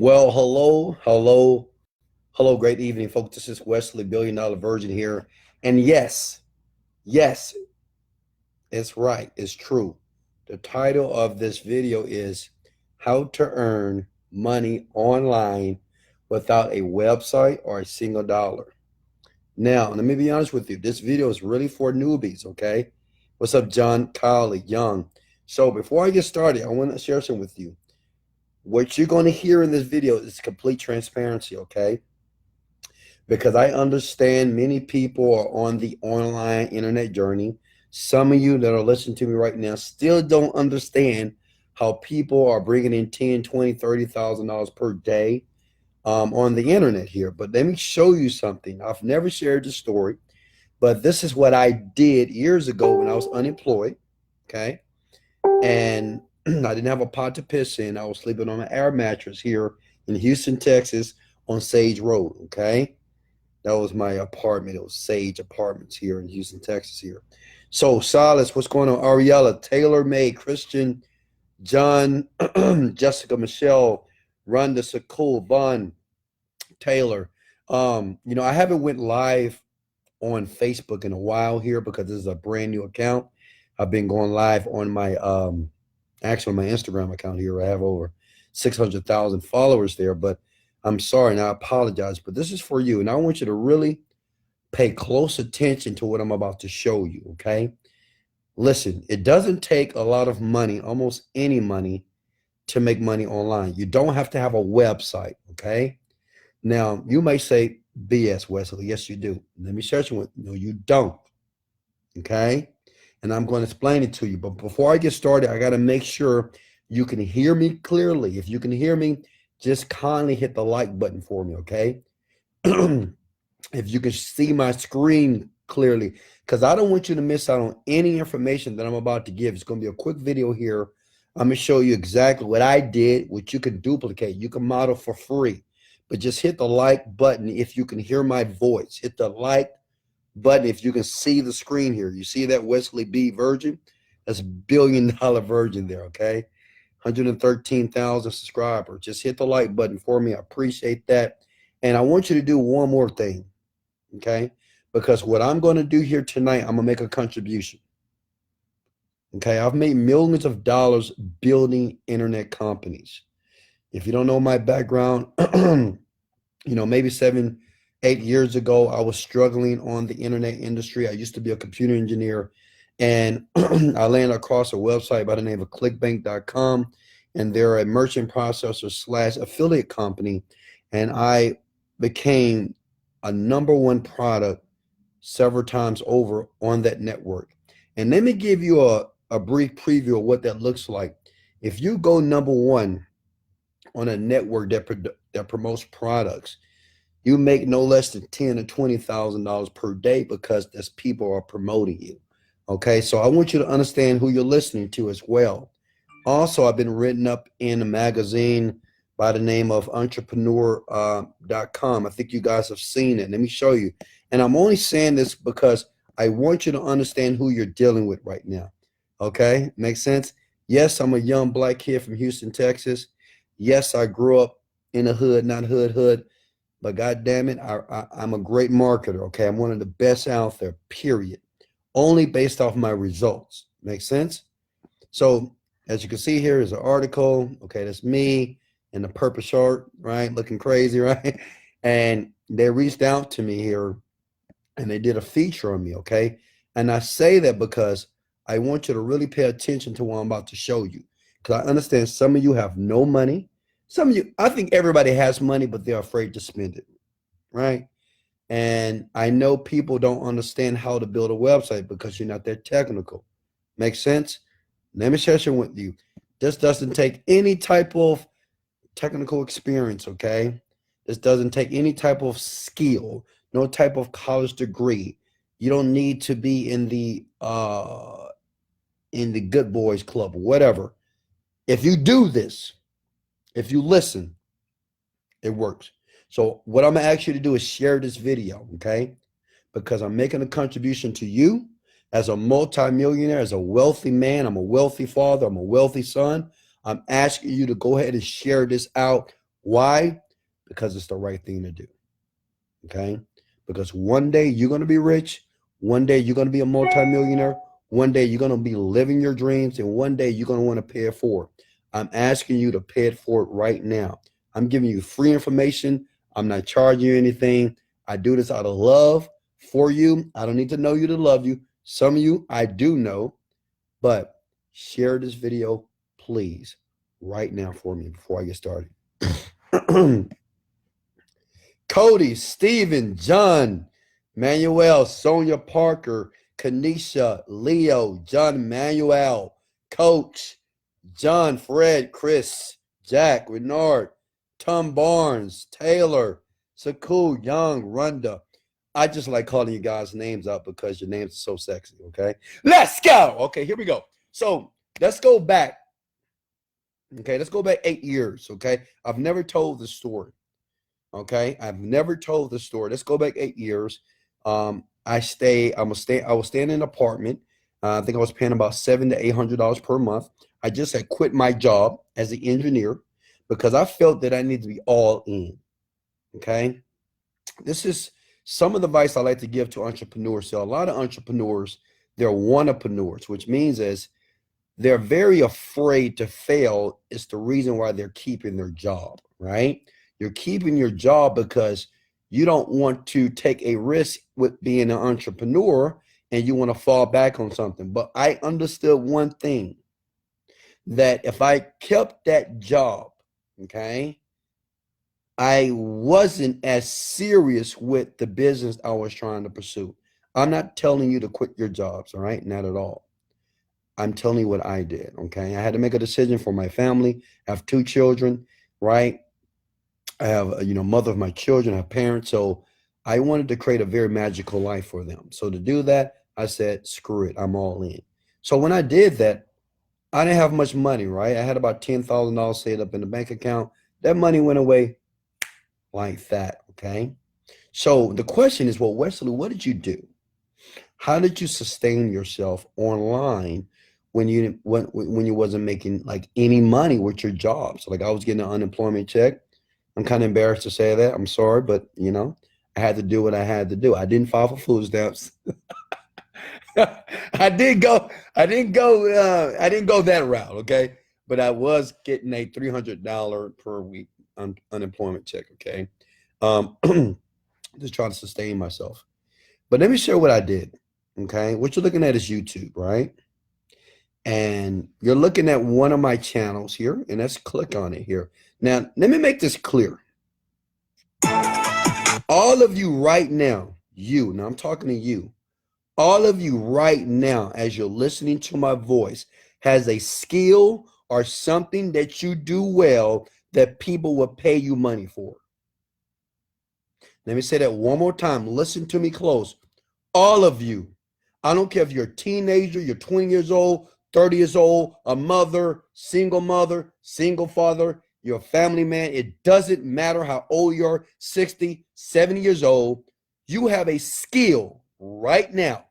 Well, hello, great evening, folks. This is Wesley, $1 billion Virgin here. And yes, it's right, it's true. The title of this video is How to Earn Money Online Without a Website or a Single Dollar. Now, let me be honest with you. This video is really for newbies, okay? What's up, John, Kylie, Young? So before I get started, I want to share something with you. What you're going to hear in this video is complete transparency, okay? Because I understand many people are on the online internet journey. Some of you that are listening to me right now still don't understand how people are bringing in 10, 20, $30,000 per day on the internet here. But let me show you something. I've never shared this story, but this is what I did years ago when I was unemployed, okay? And I didn't have a pot to piss in. I was sleeping on an air mattress here in Houston, Texas on Sage Road, okay? That was my apartment. It was Sage Apartments here in Houston, Texas here. So, Silas, what's going on? Ariella, Taylor May, Christian, John, Jessica, Michelle, Rhonda, Sakul, Vaughn, Taylor. I haven't went live on Facebook in a while here because this is a brand new account. I've been going live on my actually my Instagram account here. I have over 600,000 followers there, but I'm sorry and I apologize, but this is for you. And I want you to really pay close attention to what I'm about to show you, okay? Listen, it doesn't take a lot of money, almost any money, to make money online. You don't have to have a website, okay? Now, you may say, BS, Wesley. Yes, you do. Let me share you with no, you don't, okay? And I'm going to explain it to you. But before I get started, I got to make sure you can hear me clearly. If you can hear me, just kindly hit the like button for me, okay? If you can see my screen clearly, because I don't want you to miss out on any information that I'm about to give. It's going to be a quick video here. I'm going to show you exactly what I did, which you can duplicate. You can model for free. But just hit the like button if you can hear my voice. Hit the like button if you can see the screen here. You see that Wesley B. Virgin? That's $1 billion Virgin there, okay? 113,000 subscribers. Just hit the like button for me. I appreciate that. And I want you to do one more thing, okay? Because what I'm going to do here tonight, I'm going to make a contribution. Okay, I've made millions of dollars building internet companies. If you don't know my background, maybe 7, 8 years ago, I was struggling on the internet industry. I used to be a computer engineer, and I landed across a website by the name of clickbank.com, and they're a merchant processor / affiliate company, and I became a #1 product several times over on that network. And let me give you a brief preview of what that looks like. If you go #1 on a network that promotes products, you make no less than $10,000 to $20,000 per day because there's people are promoting you. Okay, so I want you to understand who you're listening to as well. Also, I've been written up in a magazine by the name of entrepreneur.com. I think you guys have seen it. Let me show you. And I'm only saying this because I want you to understand who you're dealing with right now. Okay, makes sense? Yes, I'm a young black kid from Houston, Texas. Yes, I grew up in the hood, not hood, but God damn it, I'm a great marketer, okay? I'm one of the best out there, period. Only based off my results. Make sense? So, as you can see here is an article. Okay, that's me in the purple shirt, right? Looking crazy, right? And they reached out to me here and they did a feature on me, okay? And I say that because I want you to really pay attention to what I'm about to show you. Because I understand some of you have no money. Some of you, I think everybody has money, but they're afraid to spend it, right? And I know people don't understand how to build a website because you're not that technical. Make sense? Let me share something with you. This doesn't take any type of technical experience, okay? This doesn't take any type of skill, no type of college degree. You don't need to be in the good boys club or whatever. If you do this, if you listen, it works. So what I'm gonna ask you to do is share this video, okay? Because I'm making a contribution to you as a multimillionaire, as a wealthy man. I'm a wealthy father. I'm a wealthy son. I'm asking you to go ahead and share this out Why? Because it's the right thing to do. Okay? Because one day you're going to be rich. One day you're going to be a multimillionaire. One day you're going to be living your dreams. And one day you're going to want to pay it forward. I'm asking you to pay it forward right now. I'm giving you free information. I'm not charging you anything. I do this out of love for you. I don't need to know you to love you. Some of you I do know, but share this video, please, right now for me before I get started. Cody, Stephen, John, Manuel, Sonia Parker, Kanisha, Leo, John Manuel, Coach, John, Fred, Chris, Jack, Renard, Tom Barnes, Taylor, Saku, Young, Runda. I just like calling you guys names up because your names are so sexy, okay? Let's go. Okay, here we go. So let's go back. Okay, let's go back 8 years, okay? I've never told the story. Okay, I've never told the story. Let's go back 8 years. I was staying in an apartment. I think I was paying about $700 to $800 per month. I just had quit my job as an engineer because I felt that I needed to be all in. Okay, this is some of the advice I like to give to entrepreneurs. So a lot of entrepreneurs, they're wantrepreneurs, which means is they're very afraid to fail. It's the reason why they're keeping their job, right? You're keeping your job because you don't want to take a risk with being an entrepreneur and you want to fall back on something. But I understood one thing, that if I kept that job, okay, I wasn't as serious with the business I was trying to pursue. I'm not telling you to quit your jobs, all right? Not at all. I'm telling you what I did, okay? I had to make a decision for my family. I have 2 children, right? I have, mother of my children, I have parents. So I wanted to create a very magical life for them. So to do that, I said, screw it, I'm all in. So when I did that, I didn't have much money, right? I had about $10,000 saved up in the bank account. That money went away like that, okay? So the question is, well, Wesley, what did you do? How did you sustain yourself online when you wasn't making like any money with your jobs? Like I was getting an unemployment check. I'm kind of embarrassed to say that. I'm sorry, but I had to do what I had to do. I didn't file for food stamps. I didn't go that route, okay? But I was getting a $300 per week unemployment check, okay? Just trying to sustain myself. But let me share what I did, okay? What you're looking at is YouTube, right? And you're looking at one of my channels here, and let's click on it here. Now, let me make this clear. All of you right now, now I'm talking to you, all of you right now, as you're listening to my voice, has a skill or something that you do well that people will pay you money for. Let me say that one more time. Listen to me close. All of you, I don't care if you're a teenager, you're 20 years old, 30 years old, a mother, single father, you're a family man. It doesn't matter how old you're, 60, 70 years old. You have a skill right now,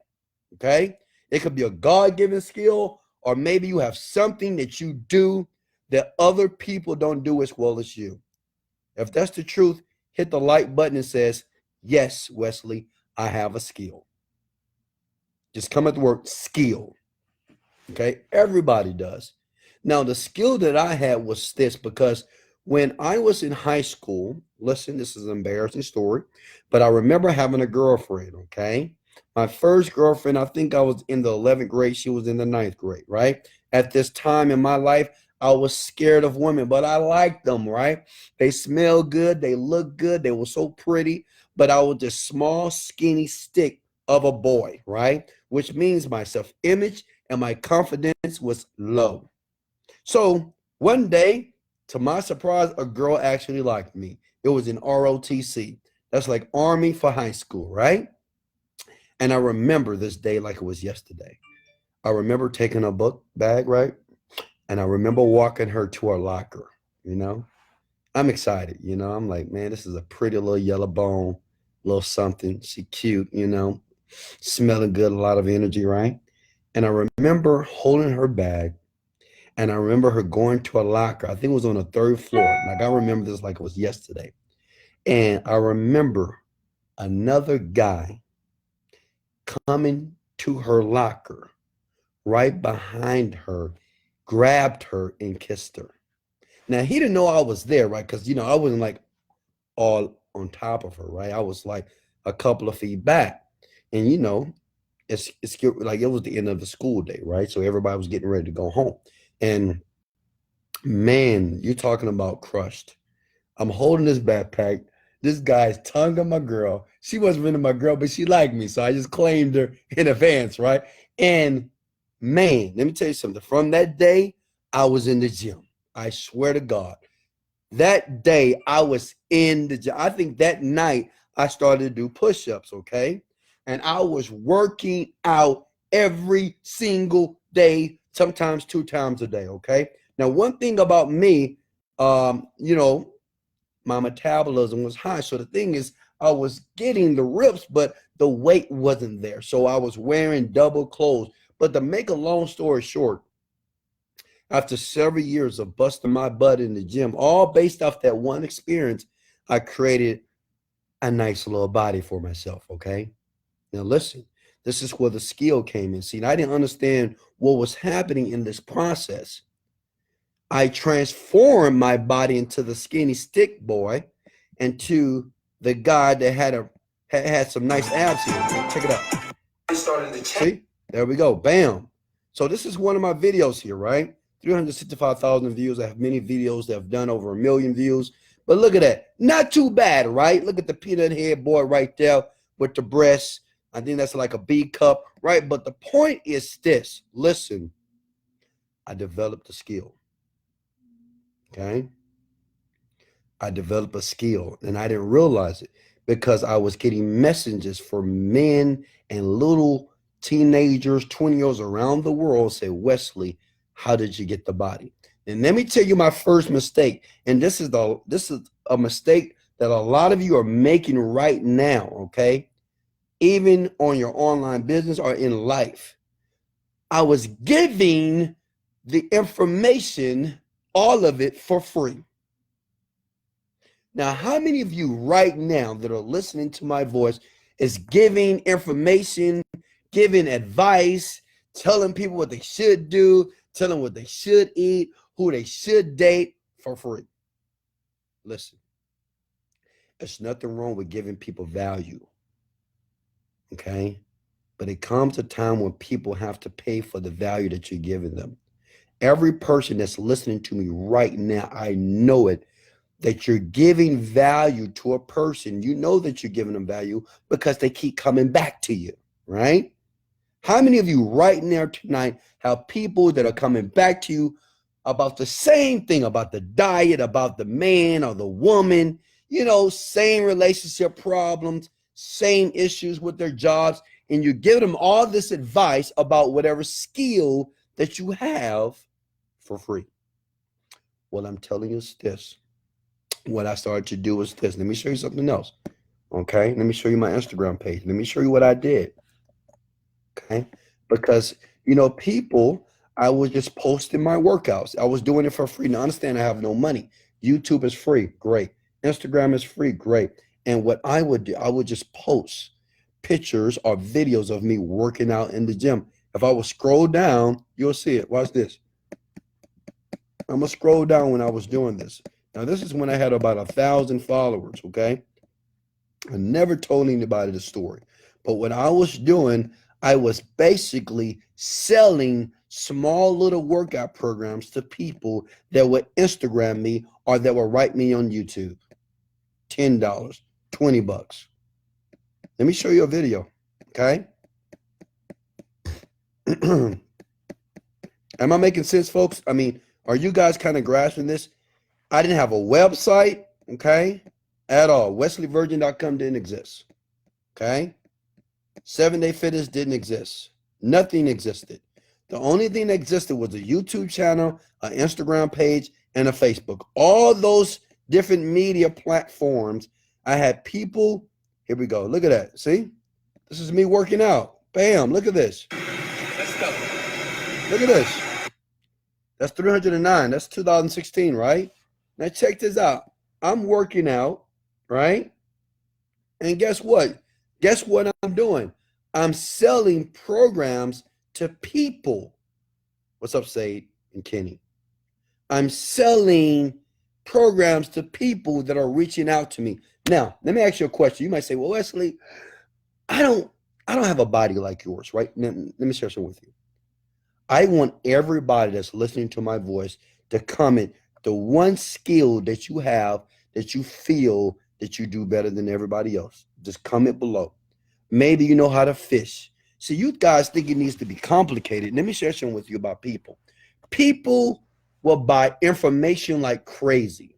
okay? It could be a God-given skill, or maybe you have something that you do that other people don't do as well as you. If that's the truth, hit the like button and says, yes, Wesley, I have a skill. Just come at the word skill. Okay, everybody does. Now, the skill that I had was this, because when I was in high school, listen, this is an embarrassing story, but I remember having a girlfriend, okay? My first girlfriend, I think I was in the 11th grade. She was in the 9th grade, right? At this time in my life, I was scared of women, but I liked them, right? They smelled good. They looked good. They were so pretty, but I was this small, skinny stick of a boy, right? Which means my self-image and my confidence was low. So one day, to my surprise, a girl actually liked me. It was in ROTC. That's like Army for high school, right? And I remember this day like it was yesterday. I remember taking a book bag, right? And I remember walking her to her locker, I'm excited, I'm like, man, this is a pretty little yellow bone, little something. She cute, smelling good, a lot of energy, right? And I remember holding her bag, And I remember her going to a locker. I think it was on the 3rd floor. Like I remember this like it was yesterday. And I remember another guy coming to her locker right behind her, grabbed her and kissed her. Now he didn't know I was there, right? Because I wasn't like all on top of her, right? I was like a couple of feet back. And it's like it was the end of the school day, right? So everybody was getting ready to go home. And man, you're talking about crushed. I'm holding this backpack. This guy's tongue on my girl. She wasn't really my girl, but she liked me. So I just claimed her in advance, right? And man, let me tell you something. From that day, I was in the gym. I swear to God. That day, I was in the gym. I think that night, I started to do push-ups, okay? And I was working out every single day, sometimes 2 times a day, okay? Now, one thing about me, my metabolism was high. So the thing is, I was getting the rips, but the weight wasn't there. So I was wearing double clothes. But to make a long story short, after several years of busting my butt in the gym, all based off that one experience, I created a nice little body for myself, okay? Now listen, this is where the skill came in. See, I didn't understand what was happening in this process. I transformed my body into the skinny stick boy, into the guy that had some nice abs here. Check it out. I started to check. See, there we go. Bam. So this is one of my videos here, right? 365,000 views. I have many videos that have done over 1 million views. But look at that. Not too bad, right? Look at the peanut head boy right there with the breasts. I think that's like a B cup, right? But the point is this. Listen, I developed a skill. Okay? I developed a skill and I didn't realize it because I was getting messages from men and little teenagers, 20-year-olds around the world say, Wesley, how did you get the body? And let me tell you my first mistake. And this is a mistake that a lot of you are making right now, okay? Even on your online business or in life. I was giving the information, all of it, for free. Now, how many of you right now that are listening to my voice is giving information, giving advice, telling people what they should do, telling what they should eat, who they should date for free? Listen, there's nothing wrong with giving people value, okay? But it comes a time when people have to pay for the value that you're giving them. Every person that's listening to me right now, I know it, that you're giving value to a person. You know that you're giving them value because they keep coming back to you, right? How many of you right now tonight have people that are coming back to you about the same thing, about the diet, about the man or the woman, same relationship problems, same issues with their jobs, and you give them all this advice about whatever skill that you have for free? What I'm telling you is this. What I started to do is this. Let me show you something else. Okay. Let me show you my Instagram page. Let me show you what I did. Okay. Because, people, I was just posting my workouts. I was doing it for free. Now, understand I have no money. YouTube is free. Great. Instagram is free. Great. And what I would do, I would just post pictures or videos of me working out in the gym. If I would scroll down, you'll see it. Watch this. I'm going to scroll down when I was doing this. Now, this is when I had about 1,000 followers, okay? I never told anybody the story. But what I was doing, I was basically selling small little workout programs to people that would Instagram me or that would write me on YouTube. $10, $20. Let me show you a video, okay? Am I making sense, folks? I mean, are you guys kind of grasping this? I didn't have a website, okay, at all. WesleyVirgin.com didn't exist, okay? 7 Day Fitness didn't exist. Nothing existed. The only thing that existed was a YouTube channel, an Instagram page, and a Facebook. All those different media platforms, I had people. Here we go. Look at that. See? This is me working out. Bam. Look at this. Let's go. Look at this. That's 309. That's 2016, right? Now check this out. I'm working out, right? And guess what? Guess what I'm doing? I'm selling programs to people. What's up, Sade and Kenny? I'm selling programs to people that are reaching out to me. Now, let me ask you a question. You might say, "Well, Wesley, I don't I don't have a body like yours, right?" Let me share something with you. I want everybody that's listening to my voice to comment the one skill that you have that you feel that you do better than everybody else. Just comment below. Maybe you know how to fish. See, you guys think it needs to be complicated. Let me share something with you about people. People will buy information like crazy.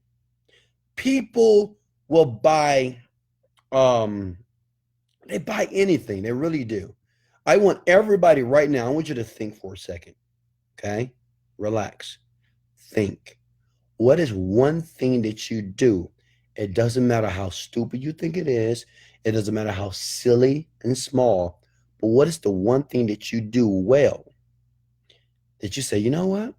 People will buy they buy anything. They really do. I want everybody right now, I want you to think for a second. Okay? Relax. Think. What is one thing that you do? It doesn't matter how stupid you think it is. It doesn't matter how silly and small. But what is the one thing that you do well that you say, you know what?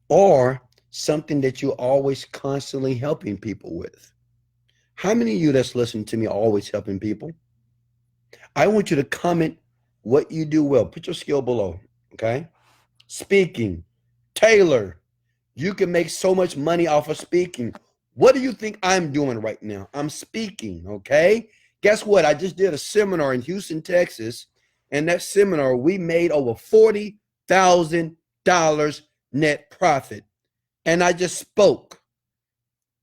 Or something that you're always constantly helping people with? How many of you that's listening to me are always helping people? I want you to comment what you do well. Put your skill below. Okay? Speaking. Taylor, you can make so much money off of speaking. What do you think I'm doing right now? I'm speaking, okay? Guess what? I just did a seminar in Houston, Texas, and that seminar, we made over $40,000 net profit, and I just spoke.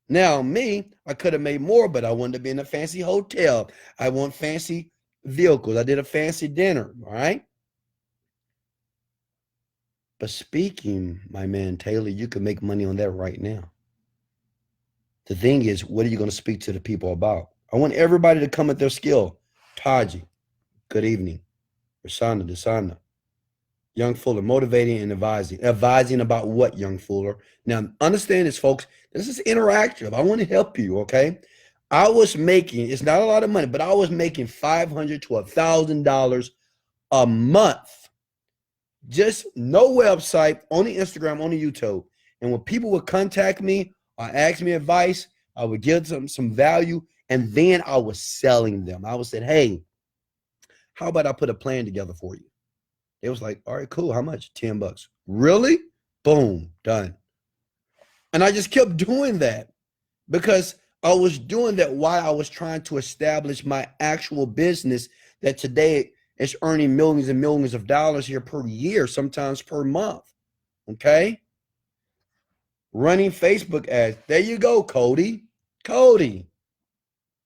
Now, me, I could have made more, but I wanted to be in a fancy hotel. I want fancy vehicles. I did a fancy dinner, all right? But speaking, my man, Taylor, you can make money on that right now. The thing is, what are you going to speak to the people about? I want everybody to come at their skill. Taji, good evening. Rasana, Desana. Young Fuller, motivating and advising. Advising about what, Young Fuller? Now, understand this, folks. This is interactive. I want to help you, okay? I was making, it's not a lot of money, but I was making $500 to $1,000 a month. Just no website, only Instagram, only YouTube. And when people would contact me or ask me advice, I would give them some value, and then I was selling them. I would say, hey, how about I put a plan together for you? It was like, all right, cool. How much? $10. Really? Boom, done. And I just kept doing that because I was doing that while I was trying to establish my actual business that today is earning millions and millions of dollars here per year, sometimes per month. Okay? Running Facebook ads. There you go, Cody. Cody.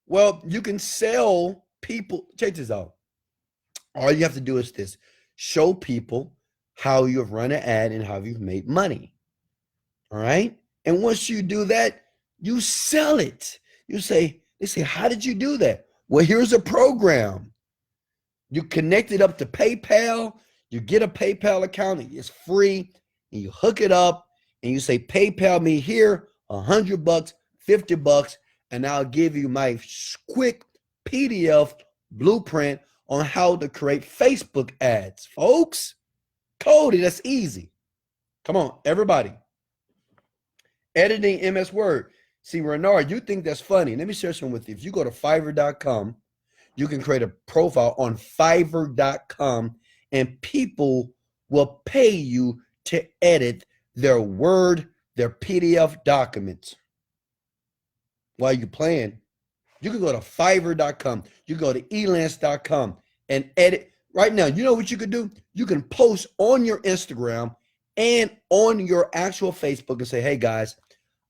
Well, you can sell people. Check this out. All you have to do is this. Show people how you've run an ad and how you've made money. All right? And once you do that, you sell it. You say, they say, how did you do that? Well, here's a program. You connect it up to PayPal. You get a PayPal account. It's free. And you hook it up and you say, PayPal me here, $100, $50, and I'll give you my quick PDF blueprint on how to create Facebook ads. Folks, Cody, that's easy. Come on, everybody. Editing MS Word. See, Renard, you think that's funny. Let me share something with you. If you go to Fiverr.com, you can create a profile on Fiverr.com, and people will pay you to edit their Word, their PDF documents. While you're playing, you can go to Fiverr.com. You go to elance.com and edit. Right now, you know what you could do? You can post on your Instagram and on your actual Facebook and say, hey, guys,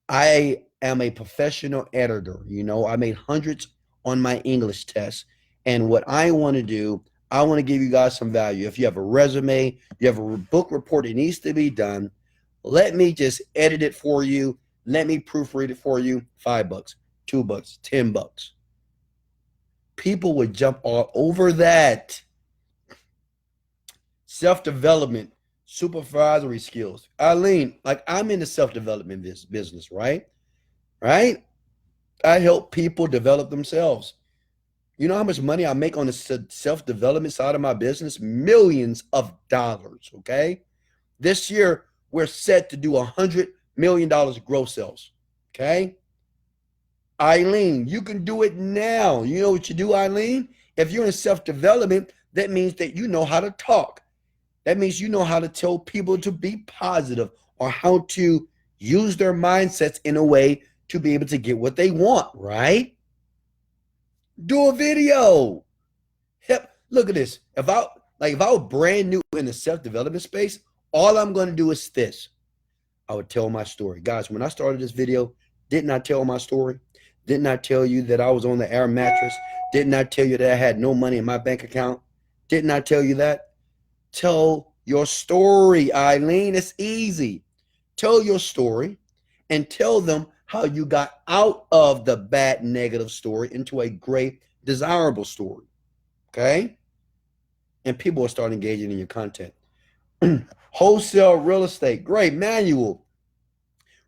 I am a professional editor. You know, I made hundreds on my English test. And what I want to do, I want to give you guys some value. If you have a resume, you have a book report that needs to be done, let me just edit it for you. Let me proofread it for you. $5, $2, $10. People would jump all over that. Self-development, supervisory skills. Eileen, like I'm in the self-development business, right? Right? I help people develop themselves. You know how much money I make on the self-development side of my business? Millions of dollars, okay? This year, we're set to do $100 million gross sales. Okay? Eileen, you can do it now. You know what you do, Eileen? If you're in self-development, that means that you know how to talk. That means you know how to tell people to be positive or how to use their mindsets in a way to be able to get what they want, right? Do a video. Look at this. If I was brand new in the self-development space, all I'm going to do is this. I would tell my story. Guys, when I started this video, didn't I tell my story? Didn't I tell you that I was on the air mattress? Didn't I tell you that I had no money in my bank account? Didn't I tell you that? Tell your story, Eileen. It's easy. Tell your story and tell them how you got out of the bad, negative story into a great, desirable story. Okay? And people will start engaging in your content. Wholesale real estate. Great. Manual.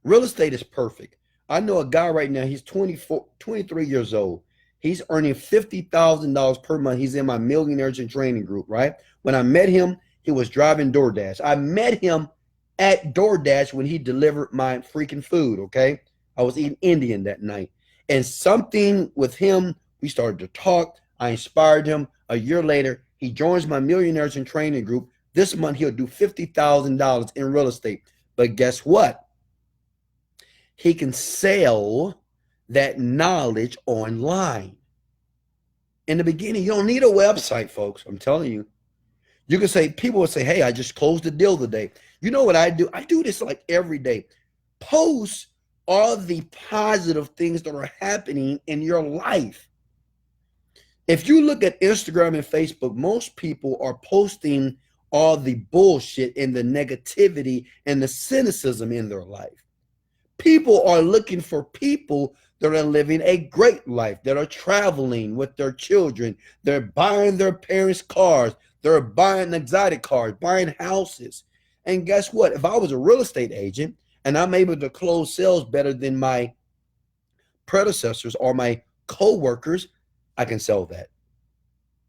Real estate is perfect. I know a guy right now, he's 23 years old. He's earning $50,000 per month. He's in my Millionaires in Training group, right? When I met him, he was driving DoorDash. I met him at DoorDash when he delivered my freaking food, okay? I was eating Indian that night. And something with him, we started to talk. I inspired him. A year later, he joins my Millionaires in Training group. This month, he'll do $50,000 in real estate. But guess what? He can sell that knowledge online. In the beginning, you don't need a website, folks. I'm telling you. You can say, people will say, hey, I just closed the deal today. You know what I do? I do this like every day. Post all the positive things that are happening in your life. If you look at Instagram and Facebook, most people are posting all the bullshit and the negativity and the cynicism in their life. People are looking for people that are living a great life, that are traveling with their children. They're buying their parents' cars. They're buying exotic cars, buying houses. And guess what? If I was a real estate agent and I'm able to close sales better than my predecessors or my co-workers, I can sell that.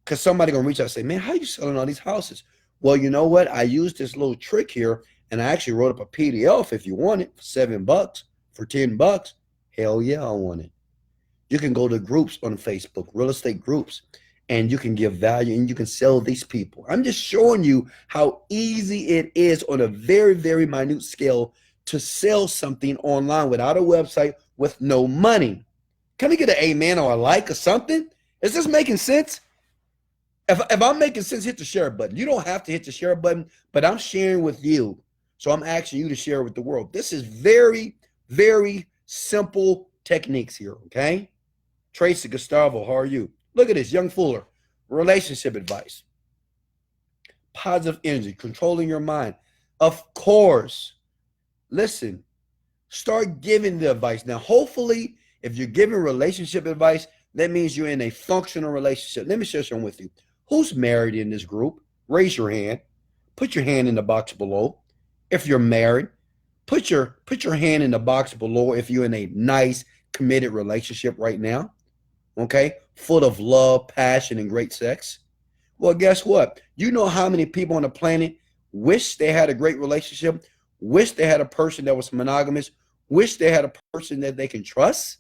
Because somebody going to reach out and say, man, how are you selling all these houses? Well, you know what? I used this little trick here, and I actually wrote up a PDF if you want it for $7, for $10. Hell yeah, I want it. You can go to groups on Facebook, real estate groups, and you can give value and you can sell these people. I'm just showing you how easy it is on a very, very minute scale to sell something online without a website with no money. Can we get an amen or a like or something? Is this making sense? If I'm making sense, hit the share button. You don't have to hit the share button, but I'm sharing with you. So I'm asking you to share with the world. This is very, very simple techniques here, okay? Tracy Gustavo, how are you? Look at this, young Fuller. Relationship advice. Positive energy, controlling your mind. Of course. Listen, start giving the advice. Now, hopefully, if you're giving relationship advice, that means you're in a functional relationship. Let me share something with you. Who's married in this group? Raise your hand. Put your hand in the box below. If you're married, put your hand in the box below if you're in a nice, committed relationship right now. Okay? Full of love, passion, and great sex. Well, guess what? You know how many people on the planet wish they had a great relationship, wish they had a person that was monogamous, wish they had a person that they can trust?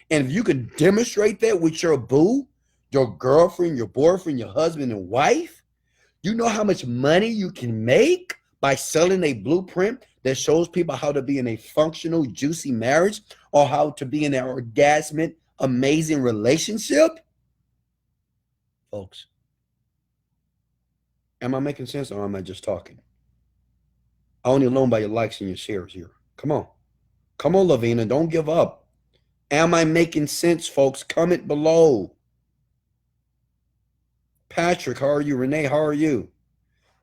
And if you can demonstrate that with your boo, your girlfriend, your boyfriend, your husband and wife, you know how much money you can make by selling a blueprint that shows people how to be in a functional, juicy marriage or how to be in an orgasmic, amazing relationship? Folks, am I making sense or am I just talking? I only alone by your likes and your shares here. Come on. Come on, Lavina. Don't give up. Am I making sense, folks? Comment below. Patrick, how are you? Renee, how are you?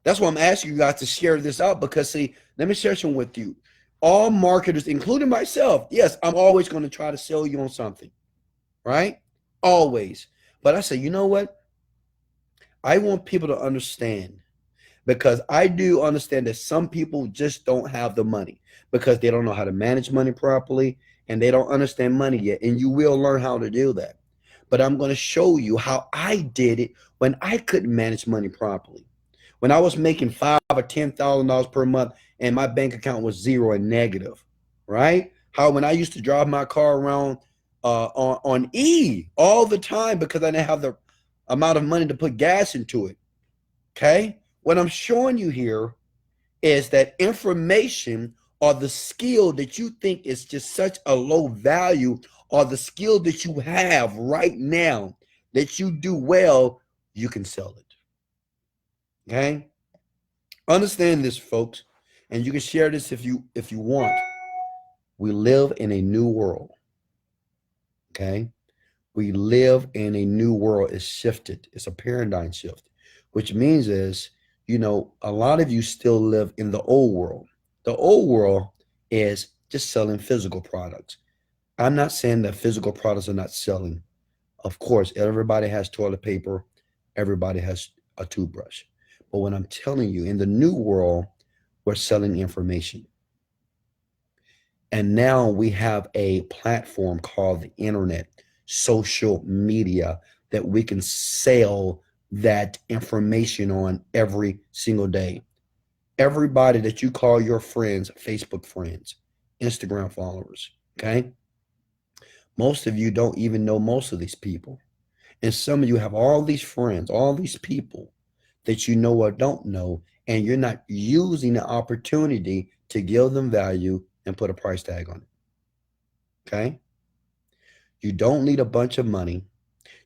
That's why I'm asking you guys to share this out because, see, let me share some with you. All marketers, including myself, yes, I'm always going to try to sell you on something, right? Always. But I say, you know what? I want people to understand because I do understand that some people just don't have the money because they don't know how to manage money properly and they don't understand money yet. And you will learn how to do that. But I'm going to show you how I did it when I couldn't manage money properly. When I was making $5,000 or $10,000 per month and my bank account was zero and negative, right? How when I used to drive my car around on E all the time because I didn't have the amount of money to put gas into it. Okay, what I'm showing you here is that information or the skill that you think is just such a low value, or the skill that you have right now that you do well, you can sell it. Okay, understand this, folks, and you can share this if you want. We live in a new world. Okay, we live in a new world. It's shifted. It's a paradigm shift, which means is, a lot of you still live in the old world. The old world is just selling physical products. I'm not saying that physical products are not selling. Of course, everybody has toilet paper, everybody has a toothbrush. But what I'm telling you, in the new world, we're selling information. And now we have a platform called the internet, social media, that we can sell that information on every single day. Everybody that you call your friends, Facebook friends, Instagram followers, okay? Most of you don't even know most of these people. And some of you have all these friends, all these people that you know or don't know, and you're not using the opportunity to give them value and put a price tag on it. Okay? You don't need a bunch of money.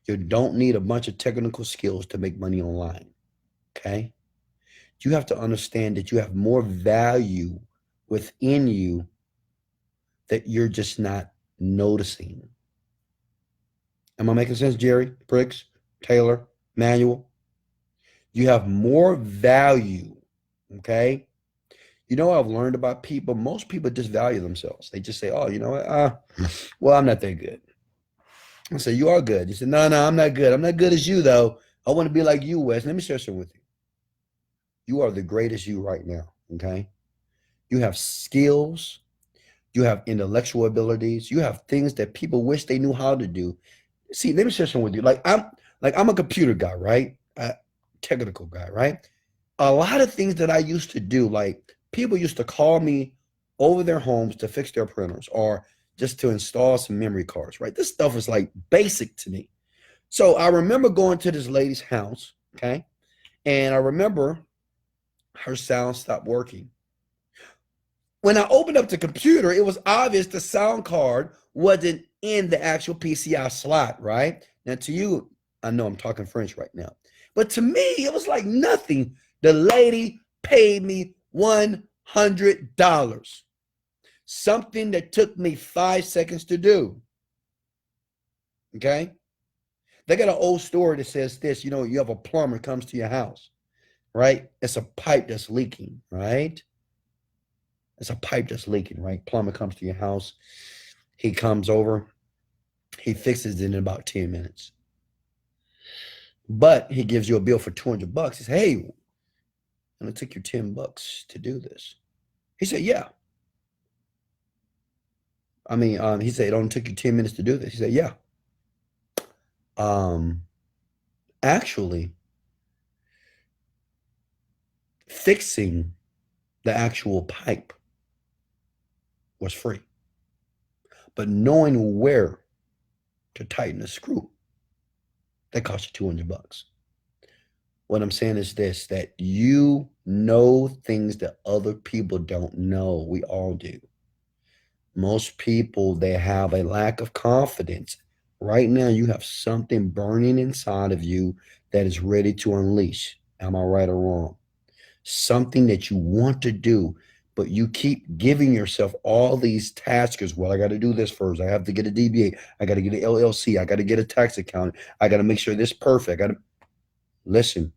You don't need a bunch of technical skills to make money online. Okay? You have to understand that you have more value within you that you're just not noticing. Am I making sense, Jerry, Briggs, Taylor, Manuel? You have more value, okay? You know what I've learned about people? Most people just value themselves. They just say, oh, you know what? Well, I'm not that good. I say, you are good. You say, no, I'm not good. I'm not good as you, though. I want to be like you, Wes. Let me share something with you. You are the greatest you right now, okay? You have skills. You have intellectual abilities. You have things that people wish they knew how to do. See, let me share something with you. I'm a computer guy, right? Technical guy, right? A lot of things that I used to do, like people used to call me over their homes to fix their printers or just to install some memory cards, right? This stuff is like basic to me. So I remember going to this lady's house, okay? And I remember her sound stopped working. When I opened up the computer, it was obvious the sound card wasn't in the actual PCI slot, right? Now to you, I know I'm talking French right now, but to me, it was like nothing. The lady paid me $100, something that took me 5 seconds to do. Okay? They got an old story that says this, you have a plumber comes to your house, right? It's a pipe that's leaking, right? It's a pipe that's leaking, right? Plumber comes to your house. He comes over. He fixes it in about 10 minutes. But he gives you a bill for $200. He says, hey, and it took you $10 to do this. He said, yeah. He said, it only took you 10 minutes to do this. He said, yeah. Actually, fixing the actual pipe was free. But knowing where to tighten the screw, that cost you $200. What I'm saying is this, that you know things that other people don't know. We all do. Most people, they have a lack of confidence. Right now, you have something burning inside of you that is ready to unleash. Am I right or wrong? Something that you want to do, but you keep giving yourself all these tasks. Well, I got to do this first. I have to get a DBA. I got to get an LLC. I got to get a tax account. I got to make sure this is perfect. Listen.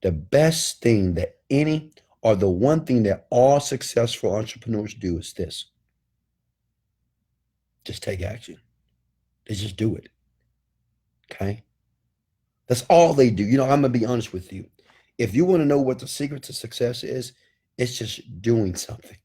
The best thing that the one thing that all successful entrepreneurs do is this. Just take action. They just do it. Okay? That's all they do. I'm going to be honest with you. If you want to know what the secret to success is, it's just doing something.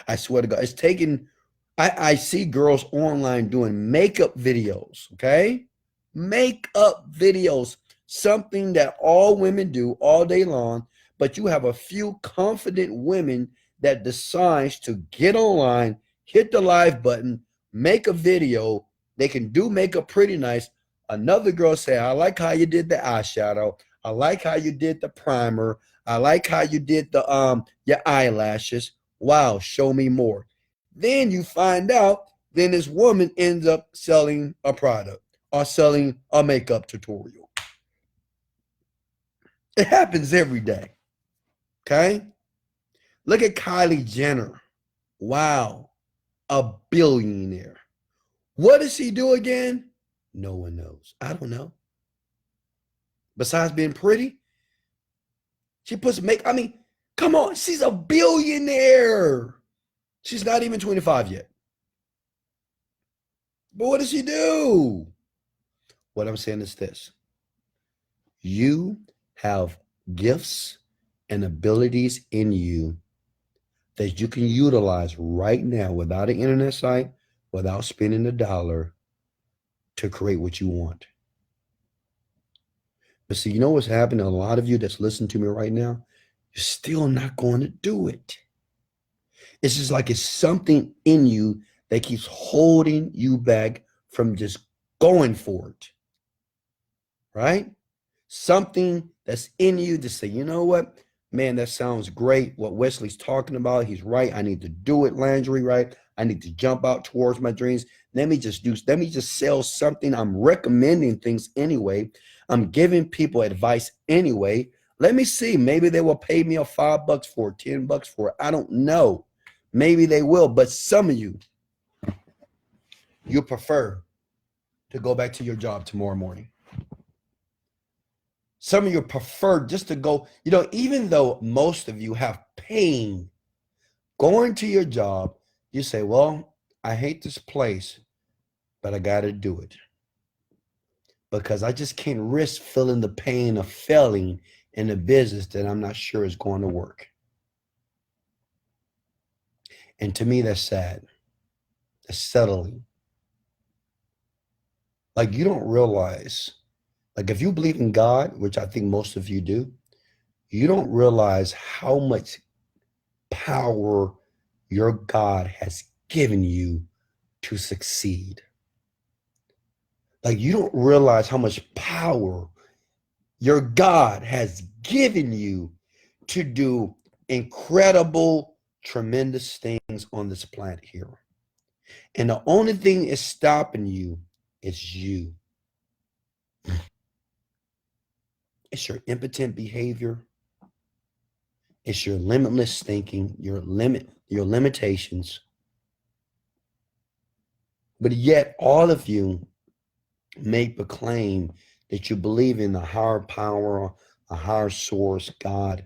I swear to God. It's taking, I see girls online doing makeup videos, okay? Makeup videos, something that all women do all day long, but you have a few confident women that decides to get online, hit the live button, make a video. They can do makeup pretty nice. Another girl say, I like how you did the eyeshadow. I like how you did the primer. I like how you did the your eyelashes. Wow, show me more. Then you find out, then this woman ends up selling a product or selling a makeup tutorial. It happens every day. Okay? Look at Kylie Jenner. Wow, a billionaire. What does she do again? No one knows. I don't know. Besides being pretty, she puts make. I mean, come on, she's a billionaire. She's not even 25 yet. But what does she do? What I'm saying is this. You have gifts and abilities in you that you can utilize right now without an internet site, without spending a dollar to create what you want. But see, you know what's happening? A lot of you that's listening to me right now, you're still not going to do it. It's just like it's something in you that keeps holding you back from just going for it. Right? Something that's in you to say, you know what? Man, that sounds great. What Wesley's talking about, he's right. I need to do it, Landry, right? I need to jump out towards my dreams. Let me just sell something. I'm recommending things anyway. I'm giving people advice anyway. Let me see. Maybe they will pay me a $5 for it, $10 for it. I don't know. Maybe they will. But some of you prefer to go back to your job tomorrow morning. Some of you prefer just to go, even though most of you have pain going to your job, you say, well, I hate this place, but I got to do it because I just can't risk feeling the pain of failing in a business that I'm not sure is going to work. And to me, that's sad. That's settling. Like you don't realize, like if you believe in God, which I think most of you do, you don't realize how much power your God has given you to succeed. Like you don't realize how much power your God has given you to do incredible, tremendous things on this planet here. And the only thing is stopping you is you. It's your impotent behavior. It's your limitless thinking, your limitations. But yet all of you make the claim that you believe in a higher power, a higher source, God,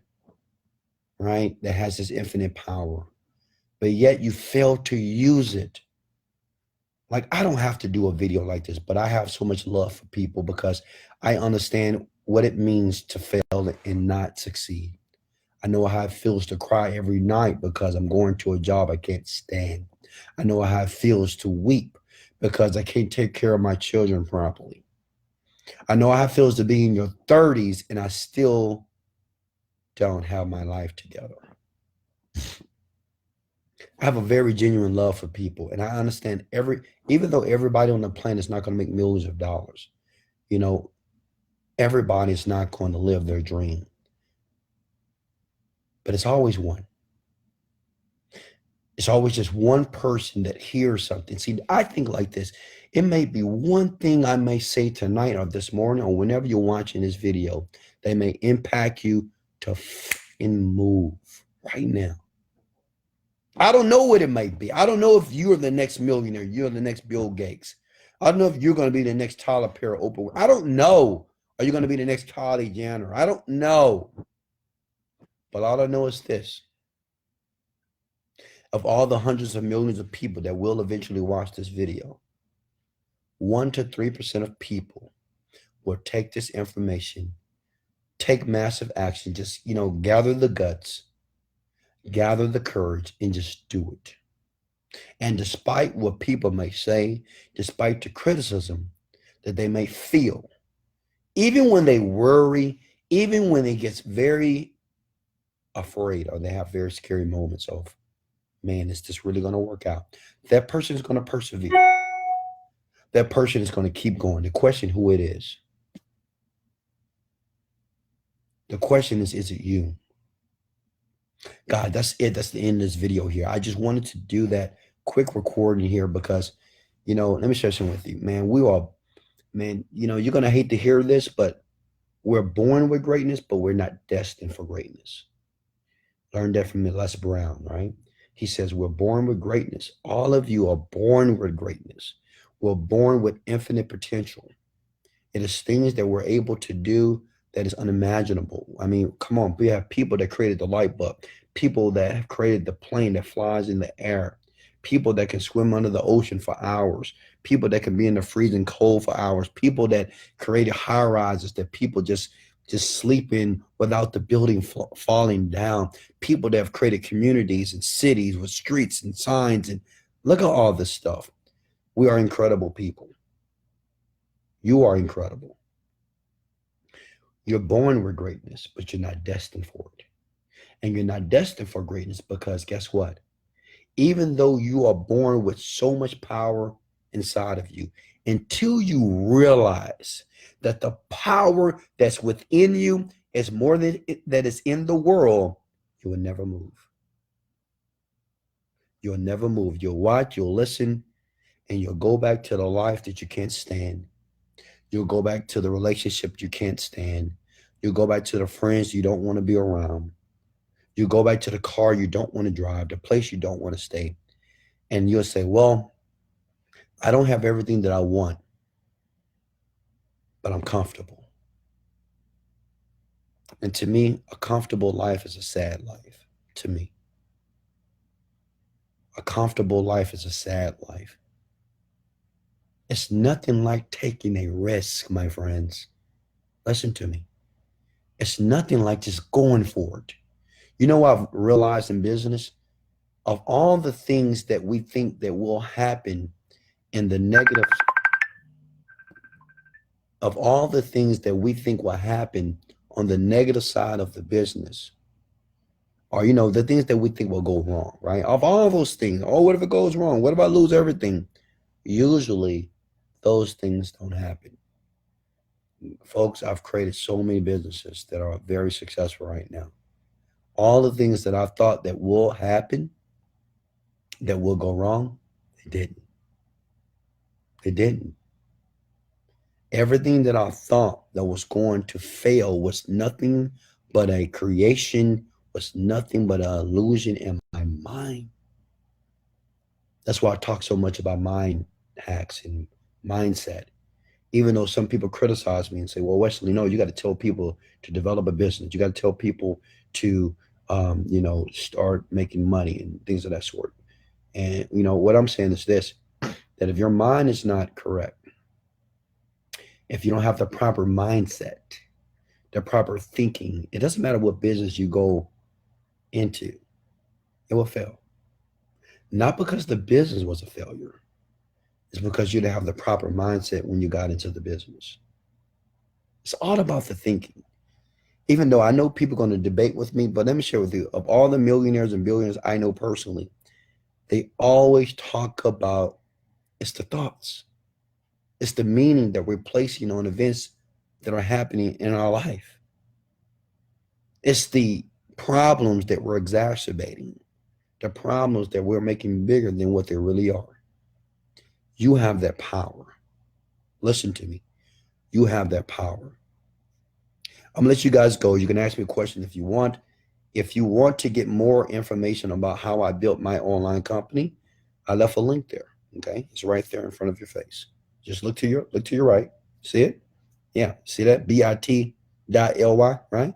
right? That has this infinite power. But yet you fail to use it. Like I don't have to do a video like this, but I have so much love for people because I understand what it means to fail and not succeed. I know how it feels to cry every night because I'm going to a job I can't stand. I know how it feels to weep because I can't take care of my children properly. I know how it feels to be in your 30s and I still don't have my life together. I have a very genuine love for people, and I understand even though everybody on the planet is not going to make millions of dollars, everybody is not going to live their dream. But it's always one. It's always just one person that hears something. See, I think like this. It may be one thing I may say tonight or this morning or whenever you're watching this video that may impact you to move right now. I don't know what it might be. I don't know if you're the next millionaire. You're the next Bill Gates. I don't know if you're going to be the next Tyler Perry, Oprah. I don't know. Are you going to be the next Kylie Jenner? I don't know. But all I know is this. Of all the hundreds of millions of people that will eventually watch this video, 1% to 3% of people will take this information, take massive action, just, gather the guts, gather the courage, and just do it. And despite what people may say, despite the criticism that they may feel, even when they worry, even when it gets very afraid, or they have very scary moments of, man, is this really going to work out? That person is going to persevere. That person is going to keep going. The question who it is. The question is it you? God, that's it. That's the end of this video here. I just wanted to do that quick recording here because, let me share something with you, man. You're going to hate to hear this, but we're born with greatness, but we're not destined for greatness. Learned that from Les Brown, right? He says, we're born with greatness. All of you are born with greatness. We're born with infinite potential. It is things that we're able to do that is unimaginable. I mean, come on, we have people that created the light bulb, people that have created the plane that flies in the air, people that can swim under the ocean for hours, people that can be in the freezing cold for hours, people that created high rises that people just sleep in without the building falling down, people that have created communities and cities with streets and signs. And look at all this stuff. We are incredible people. You are incredible. You're born with greatness, but you're not destined for it. And you're not destined for greatness because guess what? Even though you are born with so much power inside of you, until you realize that the power that's within you is more than that is in the world, you will never move. You'll never move. You'll watch, you'll listen, and you'll go back to the life that you can't stand. You'll go back to the relationship you can't stand. You'll go back to the friends you don't want to be around. You'll go back to the car you don't want to drive, the place you don't want to stay. And you'll say, well, I don't have everything that I want, but I'm comfortable. And to me, a comfortable life is a sad life. To me, a comfortable life is a sad life. It's nothing like taking a risk, my friends. Listen to me. It's nothing like just going for it. You know what I've realized in business? Of all the things that we think that will happen in the negative, of all the things that we think will happen on the negative side of the business, or, the things that we think will go wrong, right? Of all those things, oh, what if it goes wrong? What if I lose everything? Usually those things don't happen. Folks, I've created so many businesses that are very successful right now. All the things that I thought that will happen, that will go wrong, they didn't. They didn't. Everything that I thought that was going to fail was nothing but a creation, was nothing but an illusion in my mind. That's why I talk so much about mind hacks and mindset. Even though some people criticize me and say, well, Wesley, no, you got to tell people to develop a business. You got to tell people to, start making money and things of that sort. And, what I'm saying is this, that if your mind is not correct, if you don't have the proper mindset, the proper thinking, it doesn't matter what business you go into, it will fail. Not because the business was a failure. It's because you didn't have the proper mindset when you got into the business. It's all about the thinking. Even though I know people are going to debate with me, but let me share with you, of all the millionaires and billionaires I know personally, they always talk about it's the thoughts. It's the meaning that we're placing on events that are happening in our life. It's the problems that we're exacerbating, the problems that we're making bigger than what they really are. You have that power. Listen to me. You have that power. I'm going to let you guys go. You can ask me a question if you want. If you want to get more information about how I built my online company, I left a link there. Okay. It's right there in front of your face. Just look to your right. See it? Yeah. See that? bit.ly, right?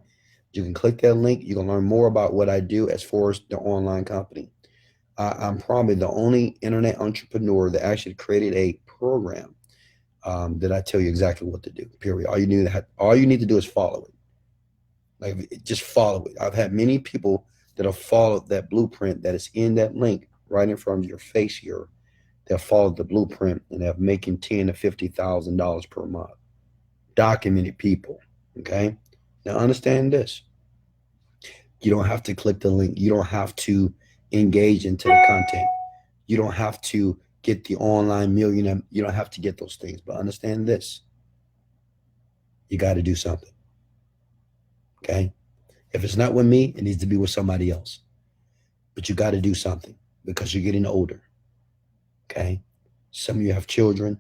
You can click that link. You can learn more about what I do as far as the online company. I'm probably the only internet entrepreneur that actually created a program that I tell you exactly what to do, period. All you need to do is follow it. Like, just follow it. I've had many people that have followed that blueprint that is in that link right in front of your face here. They've followed the blueprint and they're making $10,000 to $50,000 per month. Documented people. Okay. Now understand this. You don't have to click the link. You don't have to engage into the content. You don't have to get the online millionaire. You don't have to get those things. But understand this, you got to do something. Okay? If it's not with me, it needs to be with somebody else. But you got to do something because you're getting older. Okay? Some of you have children.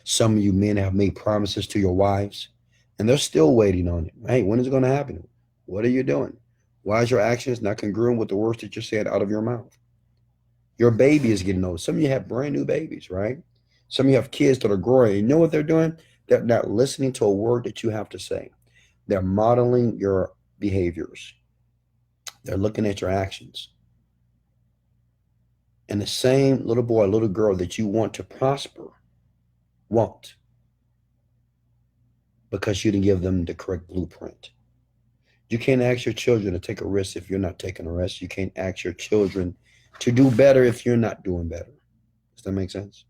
Some of you men have made promises to your wives, and they're still waiting on it. Hey, when is it going to happen? What are you doing? Why is your actions not congruent with the words that you said out of your mouth? Your baby is getting old. Some of you have brand new babies, right? Some of you have kids that are growing. You know what they're doing? They're not listening to a word that you have to say. They're modeling your behaviors. They're looking at your actions. And the same little boy, little girl that you want to prosper won't, because you didn't give them the correct blueprint. You can't ask your children to take a risk if you're not taking a risk. You can't ask your children to do better if you're not doing better. Does that make sense?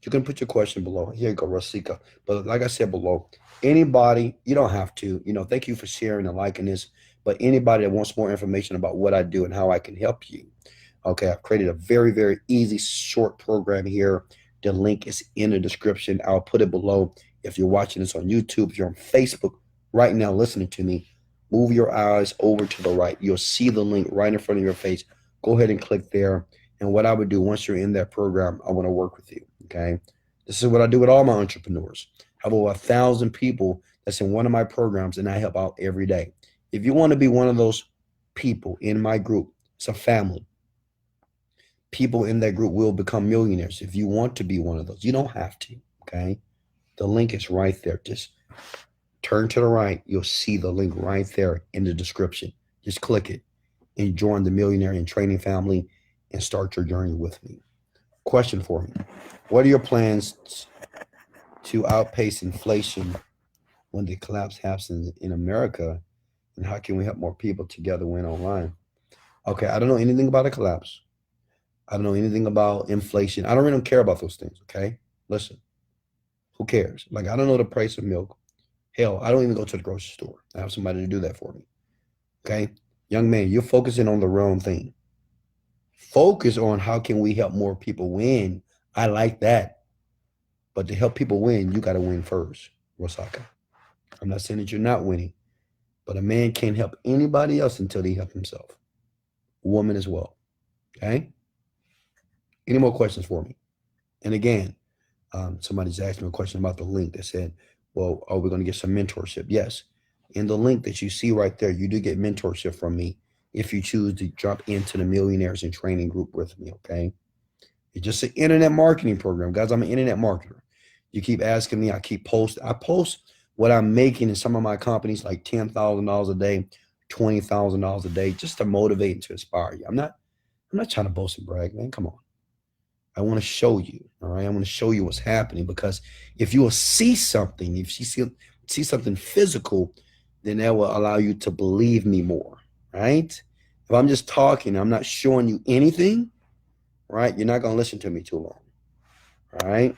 You can put your question below. Here you go, Rasika. But like I said below, anybody, you don't have to, thank you for sharing and liking this. But anybody that wants more information about what I do and how I can help you, okay, I've created a very, very easy, short program here. The link is in the description. I'll put it below. If you're watching this on YouTube, if you're on Facebook right now listening to me, move your eyes over to the right. You'll see the link right in front of your face. Go ahead and click there. And what I would do once you're in that program, I want to work with you. Okay. This is what I do with all my entrepreneurs. I have over 1,000 people that's in one of my programs, and I help out every day. If you want to be one of those people in my group, it's a family. People in that group will become millionaires. If you want to be one of those, you don't have to. Okay. The link is right there. Just turn to the right. You'll see the link right there in the description. Just click it and join the Millionaire in Training family and start your journey with me. Question for me. What are your plans to outpace inflation when the collapse happens in America? And how can we help more people together win online? Okay, I don't know anything about a collapse. I don't know anything about inflation. I don't really care about those things, okay? Listen, who cares? Like, I don't know the price of milk. Hell, I don't even go to the grocery store. I have somebody to do that for me, okay? Young man, you're focusing on the wrong thing. Focus on how can we help more people win. I like that. But to help people win, you got to win first, Rosaka. I'm not saying that you're not winning, but a man can't help anybody else until he helps himself. A woman as well, okay? Any more questions for me? And again, somebody's asked me a question about the link. They said, well, are we going to get some mentorship? Yes. In the link that you see right there, you do get mentorship from me if you choose to jump into the Millionaires in Training group with me, okay? It's just an internet marketing program. Guys, I'm an internet marketer. You keep asking me, I keep posting. I post what I'm making in some of my companies, like $10,000 a day, $20,000 a day, just to motivate and to inspire you. I'm not trying to boast and brag, man. Come on. I want to show you, all right? I want to show you what's happening, because if you will see something, if you see something physical, then that will allow you to believe me more, right? If I'm just talking, I'm not showing you anything, right? You're not going to listen to me too long, all right?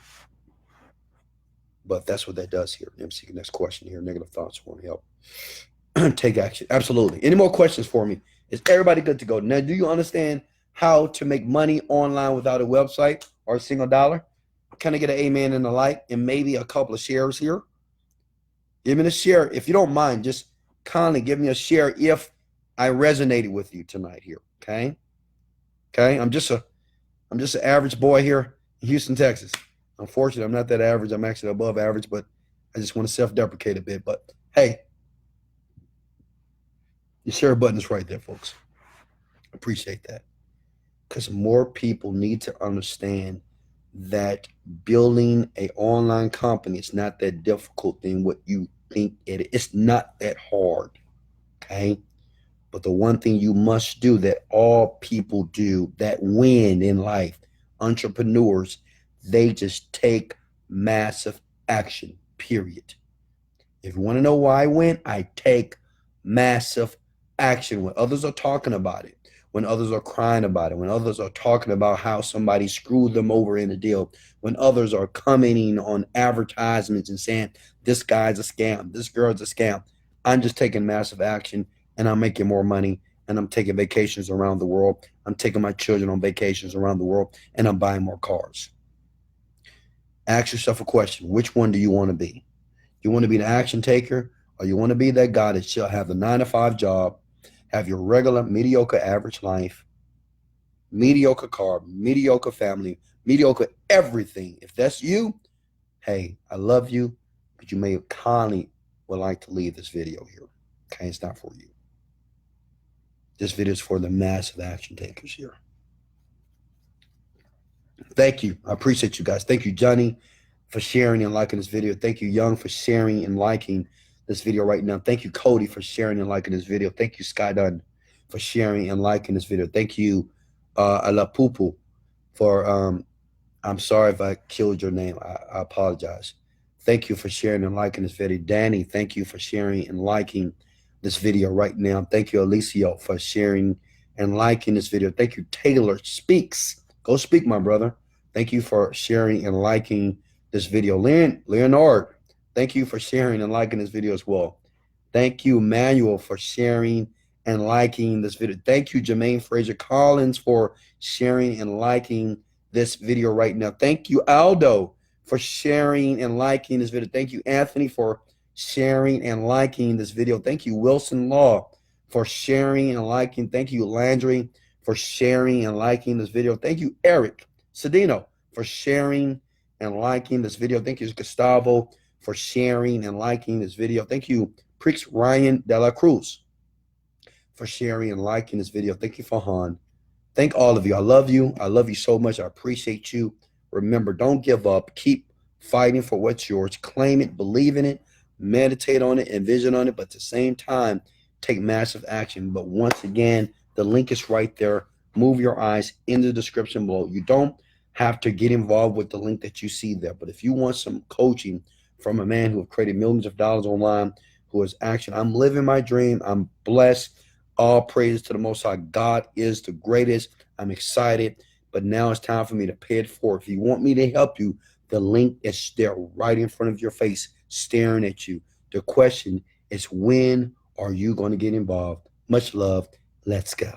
But that's what that does here. Let me see the next question here. Negative thoughts won't help. Take action. Absolutely. Any more questions for me? Is everybody good to go? Now, do you understand how to make money online without a website or a single dollar? Can I get an amen and a like and maybe a couple of shares here? Give me a share. If you don't mind, just kindly give me a share if I resonated with you tonight here. Okay. Okay. I'm just an average boy here in Houston, Texas. Unfortunately, I'm not that average. I'm actually above average, but I just want to self-deprecate a bit. But hey, the share button is right there, folks. Appreciate that. Because more people need to understand that building an online company is not that difficult than what you think it is. It's not that hard, okay? But the one thing you must do that all people do that win in life, entrepreneurs, they just take massive action, period. If you want to know why I win, I take massive action when others are talking about it, when others are crying about it, when others are talking about how somebody screwed them over in a deal, when others are commenting on advertisements and saying, this guy's a scam, this girl's a scam. I'm just taking massive action, and I'm making more money, and I'm taking vacations around the world. I'm taking my children on vacations around the world, and I'm buying more cars. Ask yourself a question. Which one do you want to be? You want to be the action taker, or you want to be that guy that shall have the 9 to 5 job, have your regular, mediocre, average life, mediocre car, mediocre family, mediocre everything? If that's you, hey, I love you, but you may kindly would like to leave this video here. Okay, it's not for you. This video is for the massive action takers here. Thank you. I appreciate you guys. Thank you, Johnny, for sharing and liking this video. Thank you, Young, for sharing and liking this video right now. Thank you, Cody, for sharing and liking this video. Thank you, Sky Dunn, for sharing and liking this video. Thank you, Alapupu, for I'm sorry if I killed your name. I apologize. Thank you for sharing and liking this video. Danny, thank you for sharing and liking this video right now. Thank you, Alicio, for sharing and liking this video. Thank you, Taylor Speaks. Go speak, my brother. Thank you for sharing and liking this video. Leonard, thank you for sharing and liking this video as well. Thank you, Manuel, for sharing and liking this video. Thank you, Jermaine Fraser Collins, for sharing and liking this video right now. Thank you, Aldo, for sharing and liking this video. Thank you, Anthony, for sharing and liking this video. Thank you, Wilson Law, for sharing and liking. Thank you, Landry, for sharing and liking this video. Thank you, Eric Cedino, for sharing and liking this video. Thank you, Gustavo, for sharing and liking this video. Thank you, Prix Ryan De La Cruz, for sharing and liking this video. Thank you, Fahan. Thank all of you. I love you. I love you so much. I appreciate you. Remember, don't give up. Keep fighting for what's yours. Claim it, believe in it, meditate on it, envision on it, but at the same time, take massive action. But once again, the link is right there. Move your eyes in the description below. You don't have to get involved with the link that you see there. But if you want some coaching from a man who has created millions of dollars online, who is action, I'm living my dream. I'm blessed. All praise to the Most High. God is the greatest. I'm excited, but now it's time for me to pay it forward. If you want me to help you, the link is there right in front of your face, staring at you. The question is, when are you going to get involved? Much love. Let's go.